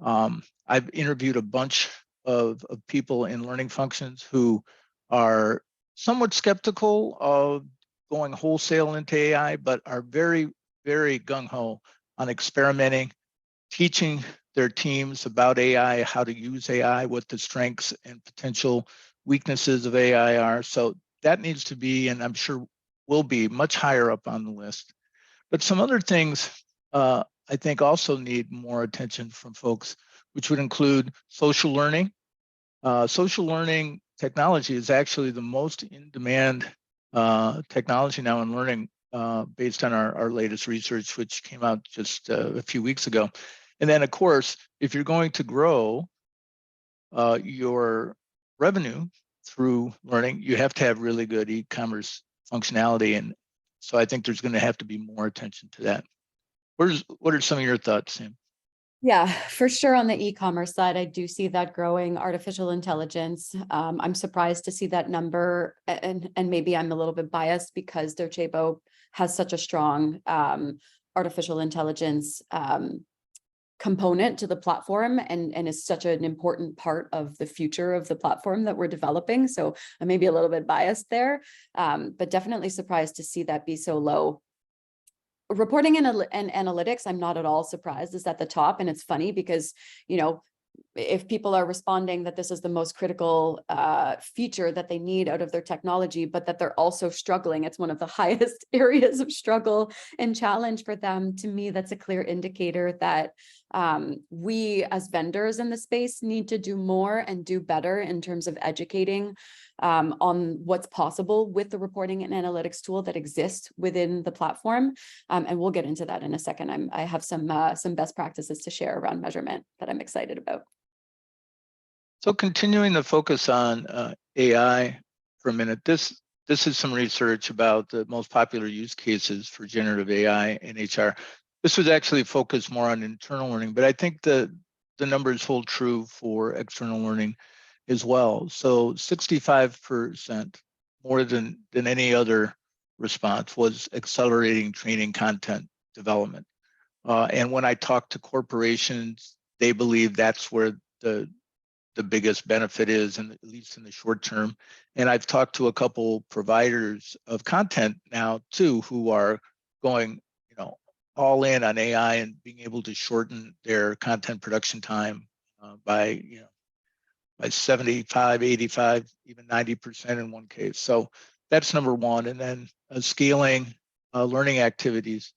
I've interviewed a bunch of people in learning functions who are somewhat skeptical of going wholesale into AI, but are very, very gung-ho on experimenting, teaching their teams about AI, how to use AI, what the strengths and potential weaknesses of AI are. So that needs to be, and I'm sure will be, much higher up on the list. But some other things I think also need more attention from folks, which would include social learning. Social learning technology is actually the most in-demand technology now in learning based on our latest research, which came out just a few weeks ago. And then, of course, if you're going to grow your revenue through learning, you have to have really good e-commerce functionality. And so I think there's going to have to be more attention to that. What are some of your thoughts, Sam? Yeah, for sure. On the e-commerce side, I do see that growing artificial intelligence. I'm surprised to see that number, and maybe I'm a little bit biased because Docebo has such a strong artificial intelligence component to the platform and is such an important part of the future of the platform that we're developing. So I may be a little bit biased there, but definitely surprised to see that be so low. Reporting and analytics, I'm not at all surprised, is at the top. And it's funny because, if people are responding that this is the most critical feature that they need out of their technology, but that they're also struggling, it's one of the highest areas of struggle and challenge for them. To me, that's a clear indicator that we as vendors in the space need to do more and do better in terms of educating on what's possible with the reporting and analytics tool that exists within the platform. And we'll get into that in a second. I have some best practices to share around measurement that I'm excited about. So continuing to focus on AI for a minute, this is some research about the most popular use cases for generative AI in HR. This was actually focused more on internal learning, but I think the numbers hold true for external learning as well. So 65% more than any other response was accelerating training content development. And when I talk to corporations, they believe that's where the biggest benefit is, at least in the short term. And I've talked to a couple providers of content now too, who are going, all in on AI and being able to shorten their content production time by 75, 85, even 90% in one case. So that's number one. And then scaling learning activities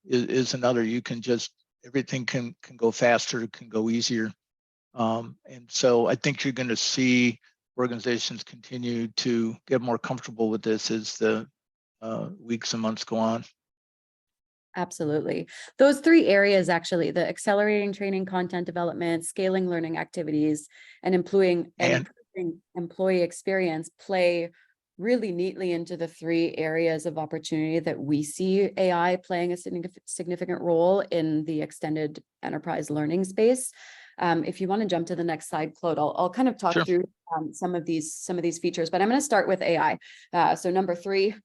is another. You can just, everything can go faster, can go easier. And so I think you're going to see organizations continue to get more comfortable with this as the weeks and months go on. Absolutely. Those three areas, actually, the accelerating training content development, scaling learning activities, and improving employee experience, play really neatly into the three areas of opportunity that we see AI playing a significant role in the extended enterprise learning space. If you want to jump to the next slide, Claude, I'll kind of talk Sure. through some of these features, but I'm going to start with AI. So number 3,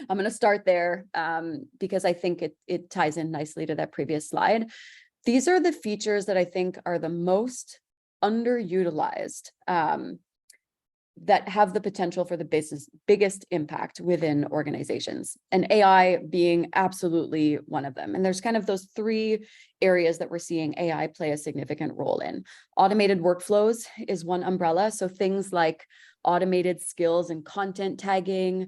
I'm going to start there because I think it ties in nicely to that previous slide. These are the features that I think are the most underutilized that have the potential for the biggest impact within organizations, and AI being absolutely one of them. And there's kind of those 3 areas that we're seeing AI play a significant role in. Automated workflows is one umbrella. So things like automated skills and content tagging,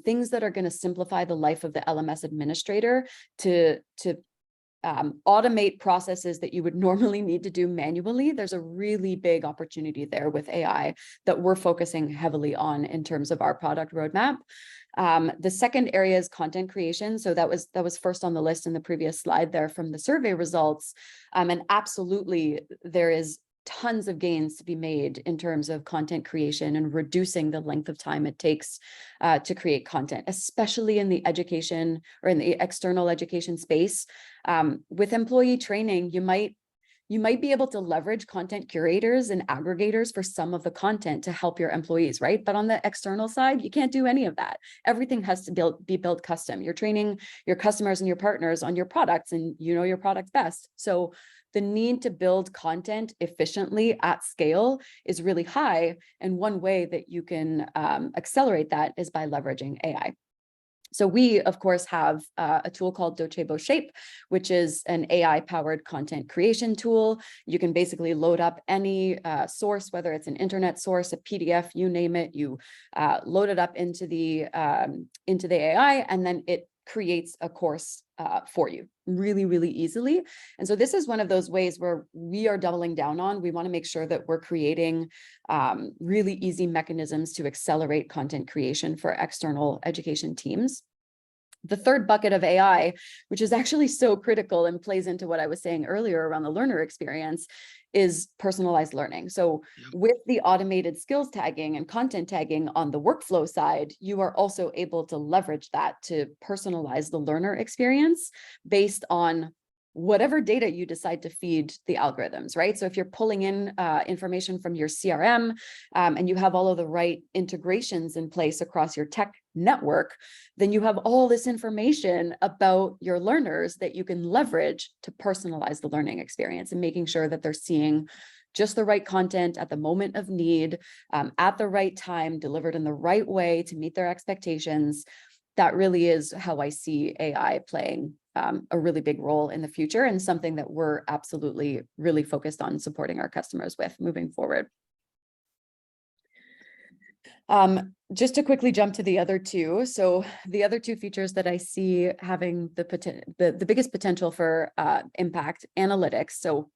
things that are going to simplify the life of the LMS administrator to automate processes that you would normally need to do manually. There's a really big opportunity there with AI that we're focusing heavily on in terms of our product roadmap. The second area is content creation. So that was first on the list in the previous slide there from the survey results. And absolutely, there is tons of gains to be made in terms of content creation and reducing the length of time it takes to create content, especially in the education or in the external education space. With employee training, you might be able to leverage content curators and aggregators for some of the content to help your employees, right? But on the external side, you can't do any of that. Everything has to be built custom. You're training your customers and your partners on your products, and you know your product best. So the need to build content efficiently at scale is really high. And one way that you can accelerate that is by leveraging AI. So we, of course, have a tool called Docebo Shape, which is an AI-powered content creation tool. You can basically load up any source, whether it's an internet source, a PDF, you name it. You load it up into the AI, and then it creates a course for you really, really easily. And so this is one of those ways where we are doubling down on. We want to make sure that we're creating really easy mechanisms to accelerate content creation for external education teams. The third bucket of AI, which is actually so critical and plays into what I was saying earlier around the learner experience, is personalized learning. So with the automated skills tagging and content tagging on the workflow side, you are also able to leverage that to personalize the learner experience based on whatever data you decide to feed the algorithms, right? So if you're pulling in information from your CRM and you have all of the right integrations in place across your tech network, then you have all this information about your learners that you can leverage to personalize the learning experience and making sure that they're seeing just the right content at the moment of need, at the right time, delivered in the right way to meet their expectations. That really is how I see AI playing a really big role in the future, and something that we're absolutely really focused on supporting our customers with moving forward. Just to quickly jump to the other two. So the other two features that I see having the biggest potential for impact, analytics. So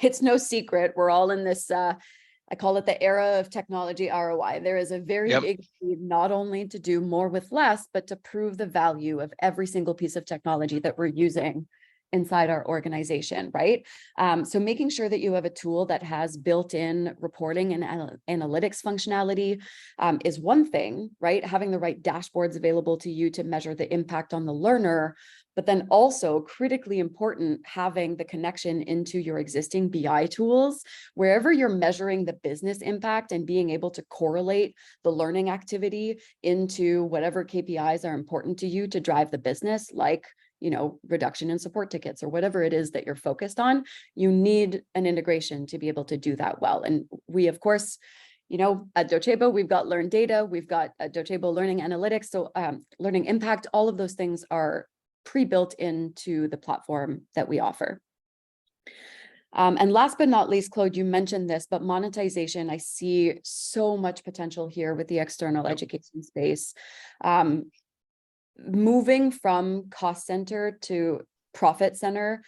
it's no secret, we're all in this, I call it the era of technology ROI. There is a very big need not only to do more with less, but to prove the value of every single piece of technology that we're using inside our organization, right? So making sure that you have a tool that has built-in reporting and analytics functionality is one thing, right? Having the right dashboards available to you to measure the impact on the learner, but then also critically important, having the connection into your existing BI tools, wherever you're measuring the business impact and being able to correlate the learning activity into whatever KPIs are important to you to drive the business, like reduction in support tickets or whatever it is that you're focused on. You need an integration to be able to do that well. And we, of course, at Docebo, we've got Learn Data, we've got Docebo Learning Analytics, so Learning Impact, all of those things are pre-built into the platform that we offer. And last but not least, Claude, you mentioned this, but monetization, I see so much potential here with the external education space. Moving from cost center to profit center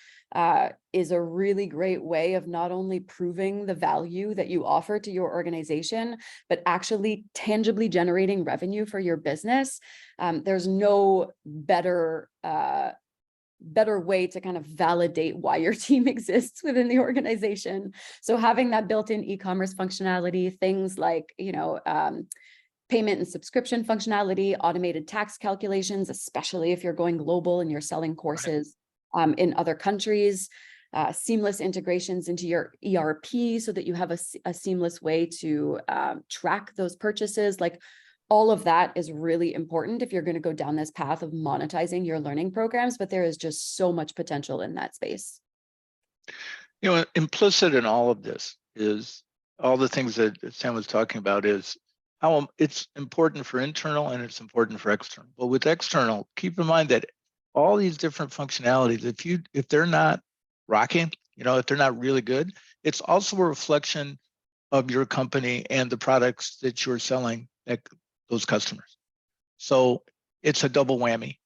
is a really great way of not only proving the value that you offer to your organization, but actually tangibly generating revenue for your business. There's no better way to kind of validate why your team exists within the organization. So having that built-in e-commerce functionality, things like, payment and subscription functionality, automated tax calculations, especially if you're going global and you're selling courses in other countries, seamless integrations into your ERP so that you have a seamless way to track those purchases. Like all of that is really important if you're going to go down this path of monetizing your learning programs, but there is just so much potential in that space. Implicit in all of this is all the things that Sam was talking about is how it's important for internal and it's important for external. But with external, keep in mind that all these different functionalities, if they're not rocking, if they're not really good, it's also a reflection of your company and the products that you're selling at those customers. So it's a double whammy.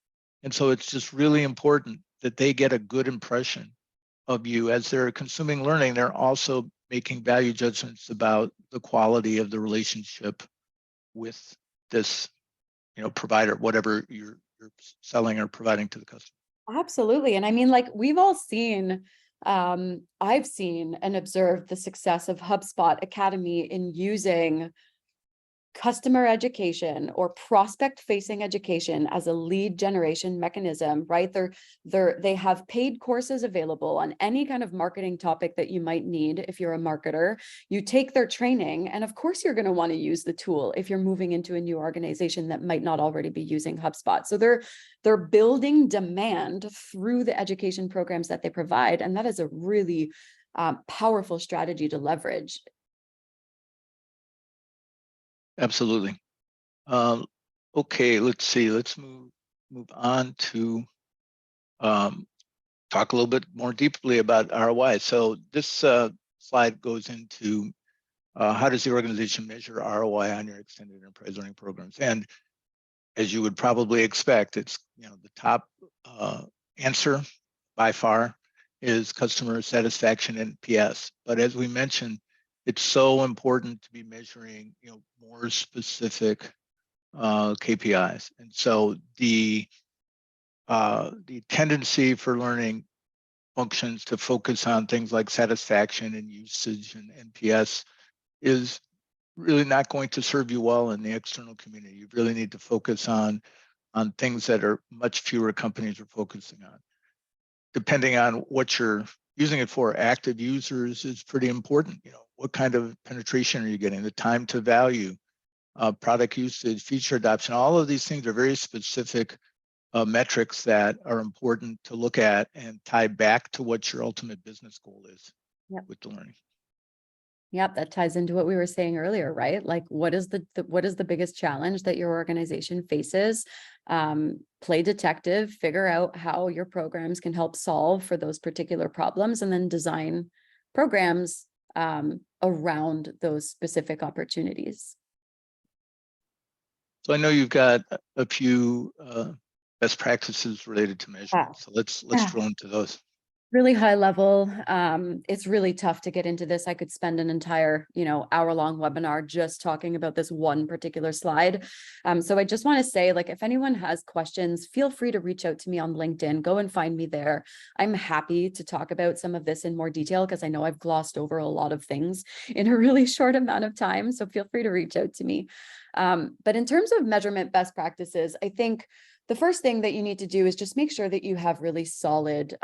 And so it's just really important that they get a good impression of you as they're consuming learning. They're also making value judgments about the quality of the relationship with this, provider, whatever you're selling or providing to the customer. Absolutely. And I mean, like we've all seen, I've seen and observed the success of HubSpot Academy in using customer education or prospect facing education as a lead generation mechanism, right? They have paid courses available on any kind of marketing topic that you might need. If you're a marketer, you take their training, and of course you're going to want to use the tool if you're moving into a new organization that might not already be using HubSpot. So they're building demand through the education programs that they provide, and that is a really powerful strategy to leverage. Absolutely. Okay, let's see. Let's move on to talk a little bit more deeply about ROI. So this slide goes into how does the organization measure ROI on your extended enterprise learning programs? And as you would probably expect, it's the top answer by far is customer satisfaction NPS. But as we mentioned, it's so important to be measuring, more specific KPIs. And so the tendency for learning functions to focus on things like satisfaction and usage and NPS is really not going to serve you well in the external community. You really need to focus on things that are much fewer companies are focusing on. Depending on what you're using it for, active users is pretty important. What kind of penetration are you getting? The time to value, product usage, feature adoption, all of these things are very specific metrics that are important to look at and tie back to what your ultimate business goal is with the learning. Yep, that ties into what we were saying earlier, right? Like, what is the biggest challenge that your organization faces? Play detective, figure out how your programs can help solve for those particular problems, and then design programs around those specific opportunities. So I know you've got a few best practices related to measurement. So let's drill into those. Really high level. It's really tough to get into this. I could spend an entire, hour-long webinar just talking about this one particular slide. So I just want to say, like, if anyone has questions, feel free to reach out to me on LinkedIn. Go and find me there. I'm happy to talk about some of this in more detail because I know I've glossed over a lot of things in a really short amount of time. So feel free to reach out to me. But in terms of measurement best practices, I think the first thing that you need to do is just make sure that you have really solid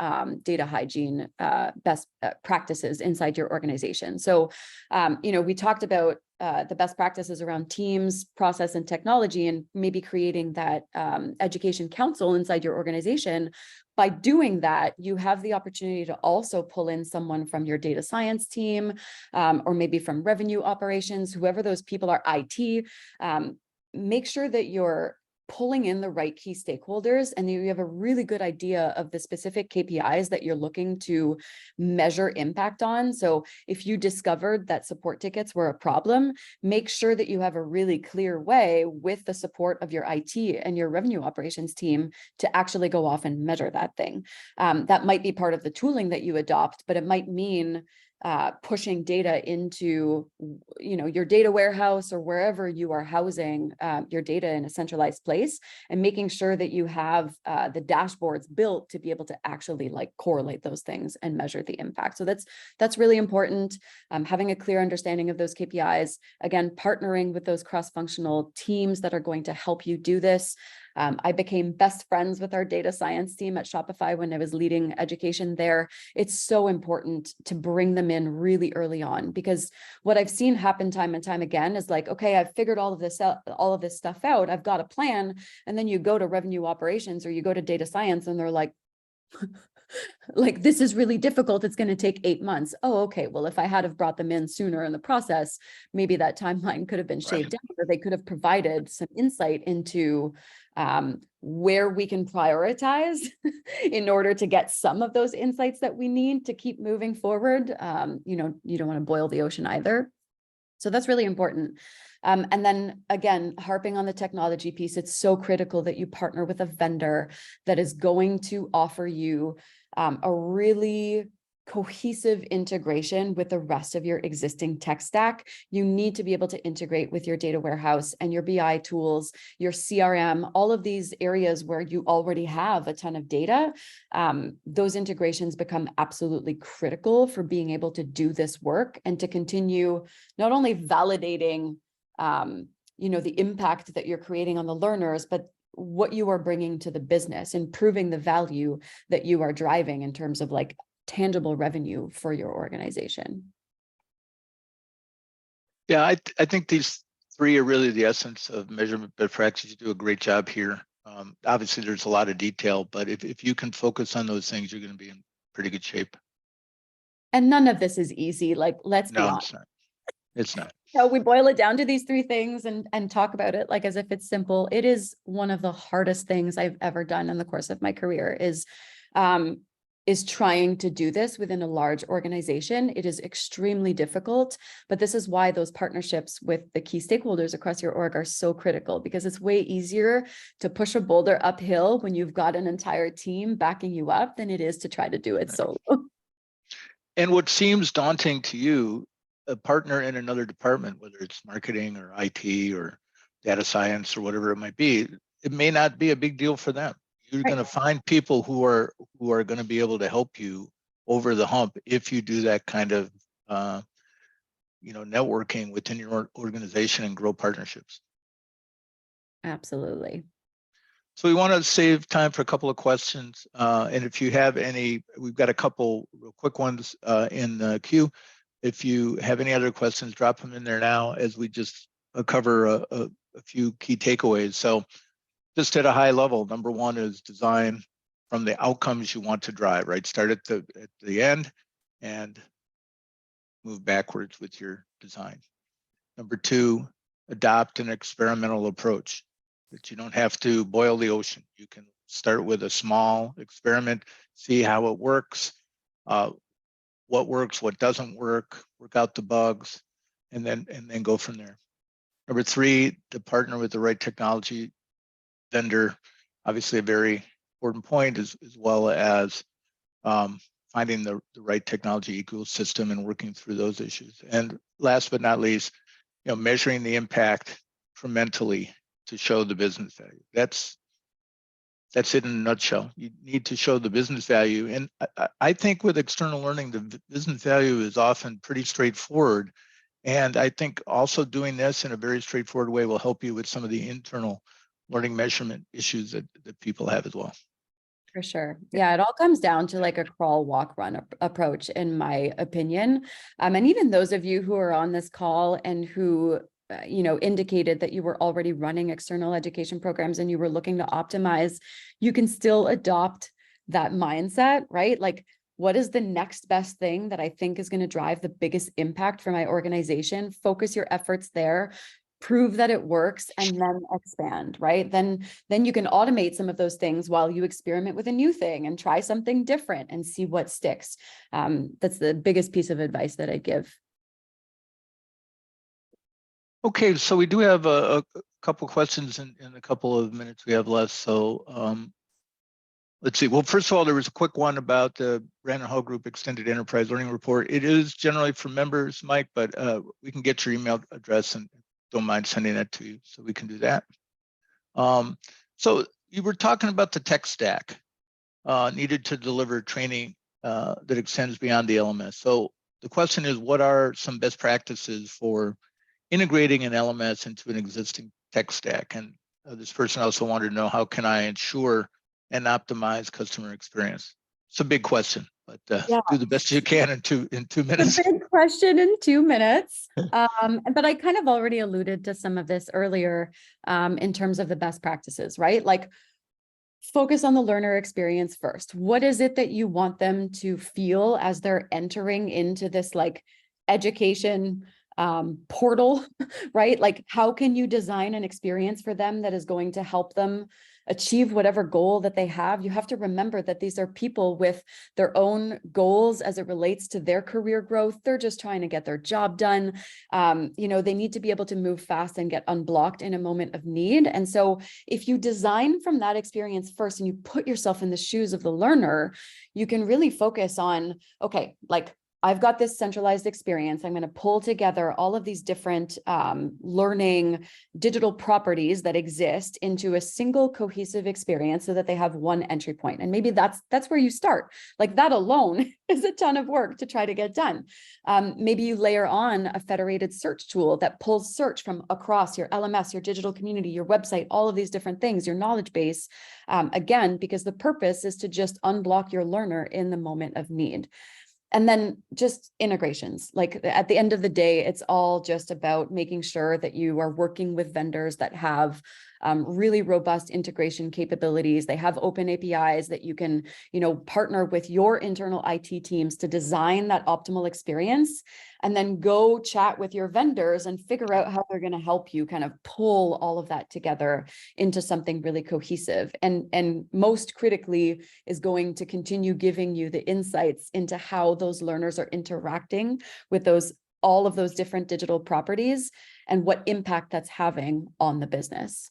data hygiene best practices inside your organization. So, we talked about the best practices around teams, process, and technology, and maybe creating that education council inside your organization. By doing that, you have the opportunity to also pull in someone from your data science team, or maybe from revenue operations, whoever those people are, IT. Make sure that you're pulling in the right key stakeholders and you have a really good idea of the specific KPIs that you're looking to measure impact on. So if you discovered that support tickets were a problem, make sure that you have a really clear way with the support of your IT and your revenue operations team to actually go off and measure that thing. That might be part of the tooling that you adopt, but it might mean pushing data into, your data warehouse or wherever you are housing your data in a centralized place, and making sure that you have the dashboards built to be able to actually correlate those things and measure the impact. So that's really important. Having a clear understanding of those KPIs, again, partnering with those cross-functional teams that are going to help you do this. I became best friends with our data science team at Shopify when I was leading education there. It's so important to bring them in really early on, because what I've seen happen time and time again is okay, I've figured all of this stuff out. I've got a plan. And then you go to revenue operations or you go to data science and they're like, this is really difficult. It's going to take 8 months. Oh, okay. Well, if I had have brought them in sooner in the process, maybe that timeline could have been shaved down, or they could have provided some insight into where we can prioritize in order to get some of those insights that we need to keep moving forward. You don't want to boil the ocean either. So that's really important. And then again, harping on the technology piece, it's so critical that you partner with a vendor that is going to offer you a really cohesive integration with the rest of your existing tech stack. You need to be able to integrate with your data warehouse and your BI tools, your CRM, all of these areas where you already have a ton of data. Those integrations become absolutely critical for being able to do this work and to continue not only validating the impact that you're creating on the learners, but what you are bringing to the business, improving the value that you are driving in terms of tangible revenue for your organization. Yeah, I think these three are really the essence of measurement best practices. You do a great job here. Obviously, there's a lot of detail, but if you can focus on those things, you're going to be in pretty good shape. And none of this is easy. Let's be honest. It's not. So we boil it down to these three things and talk about it as if it's simple. It is one of the hardest things I've ever done in the course of my career is is trying to do this within a large organization. It is extremely difficult, but this is why those partnerships with the key stakeholders across your org are so critical, because it's way easier to push a boulder uphill when you've got an entire team backing you up than it is to try to do it solo. And what seems daunting to you, a partner in another department, whether it's marketing or IT or data science or whatever it might be, it may not be a big deal for them. You're going to find people who are going to be able to help you over the hump if you do that kind of networking within your organization and grow partnerships. Absolutely. So we want to save time for a couple of questions, and if you have any, we've got a couple real quick ones in the queue. If you have any other questions, drop them in there now as we just cover a few key takeaways. So just at a high level, number one is design from the outcomes you want to drive, right? Start at the end and move backwards with your design. Number two, adopt an experimental approach, that you don't have to boil the ocean. You can start with a small experiment, see how it works, what works, what doesn't work out the bugs, and then go from there. Number three, to partner with the right technology vendor, obviously a very important point, as well as finding the right technology ecosystem and working through those issues. And last but not least, measuring the impact incrementally to show the business value. That's it in a nutshell. You need to show the business value. And I think with external learning, the business value is often pretty straightforward. And I think also doing this in a very straightforward way will help you with some of the internal learning measurement issues that people have as well. For sure. Yeah, it all comes down to like a crawl, walk, run approach, in my opinion. And even those of you who are on this call and who indicated that you were already running external education programs and you were looking to optimize, you can still adopt that mindset, right? Like, what is the next best thing that I think is going to drive the biggest impact for my organization? Focus your efforts there, prove that it works, and then expand, right? Then you can automate some of those things while you experiment with a new thing and try something different and see what sticks. That's the biggest piece of advice that I give. Okay, so we do have a couple questions in a couple of minutes we have left. So let's see. Well, first of all, there was a quick one about the Brandon Hall Group Extended Enterprise Learning Report. It is generally for members, Mike, but we can get your email address and don't mind sending that to you, so we can do that. So you were talking about the tech stack needed to deliver training that extends beyond the LMS. So the question is, what are some best practices for integrating an LMS into an existing tech stack? And this person also wanted to know, how can I ensure and optimize customer experience? It's a big question, but do the best you can in two minutes. A big question in 2 minutes. But I kind of already alluded to some of this earlier in terms of the best practices, right? Like, focus on the learner experience first. What is it that you want them to feel as they're entering into this like education portal, right? Like, how can you design an experience for them that is going to help them achieve whatever goal that they have? You have to remember that these are people with their own goals as it relates to their career growth. They're just trying to get their job done. They need to be able to move fast and get unblocked in a moment of need. And so if you design from that experience first and you put yourself in the shoes of the learner, you can really focus on, okay, like, I've got this centralized experience. I'm going to pull together all of these different learning digital properties that exist into a single cohesive experience so that they have one entry point. And maybe that's where you start. Like, that alone is a ton of work to try to get done. Maybe you layer on a federated search tool that pulls search from across your LMS, your digital community, your website, all of these different things, your knowledge base, again, because the purpose is to just unblock your learner in the moment of need. And then just integrations. Like, at the end of the day, it's all just about making sure that you are working with vendors that have really robust integration capabilities. They have open APIs that you can, partner with your internal IT teams to design that optimal experience, and then go chat with your vendors and figure out how they're going to help you kind of pull all of that together into something really cohesive. And most critically is going to continue giving you the insights into how those learners are interacting with all of those different digital properties and what impact that's having on the business.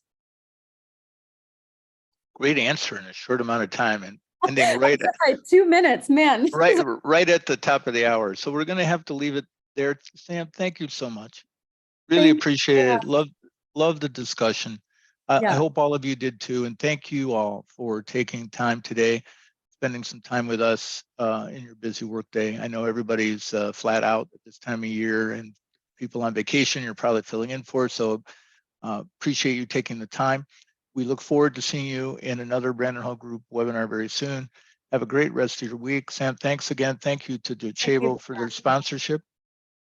Great answer in a short amount of time, and ending right at 2 minutes, man. right at the top of the hour. So we're going to have to leave it there. Sam, thank you so much. Really appreciate it. Love the discussion. I hope all of you did too. And thank you all for taking time today, spending some time with us in your busy workday. I know everybody's flat out at this time of year, and people on vacation you're probably filling in for. So appreciate you taking the time. We look forward to seeing you in another Brandon Hall Group webinar very soon. Have a great rest of your week. Sam, thanks again. Thank you to Docebo for their sponsorship.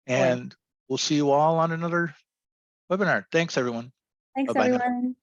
And we'll see you all on another webinar. Thanks, everyone. Thanks, Bye-bye now. everyone.